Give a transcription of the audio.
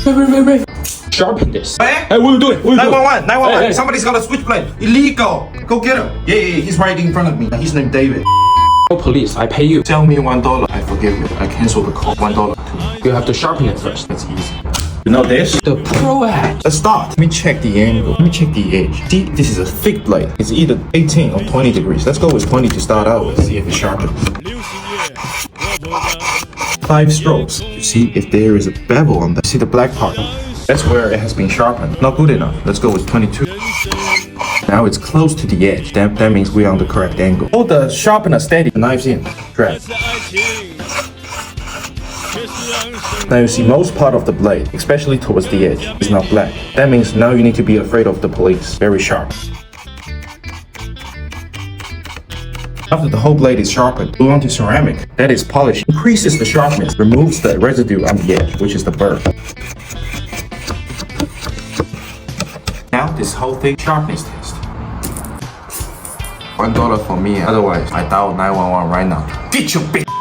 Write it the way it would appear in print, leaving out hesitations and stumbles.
Wait. Sharpen this. Hey, what are you doing? 911. Hey. Somebody's got a switchblade. Illegal. Go get him. Yeah, he's right in front of me. He's named David. Oh, police, I pay you. Tell me $1. I forgive you. I cancel the call. $1. You have to sharpen it first. That's easy. You know this? The pro ad. Let's start. Let me check the angle. Let me check the edge. See, this is a thick blade. It's either 18 or 20 degrees. Let's go with 20 to start out with. See if it's sharpened. 5 strokes. You see if there is a bevel on that. See the black part? That's where it has been sharpened. Not good enough. Let's go with 22. Now it's close to the edge. That means we're on the correct angle. Hold the sharpener steady. The knife's in. Grab. Now you see most part of the blade, especially towards the edge, is now black. That means now you need to be afraid of the police. Very sharp. After the whole blade is sharpened, move on to ceramic. That is polished. Increases the sharpness, removes the residue on the edge, which is the burr. Now this whole thing, sharpness test. $1 for me, otherwise I dial 911 right now. Get your bitch!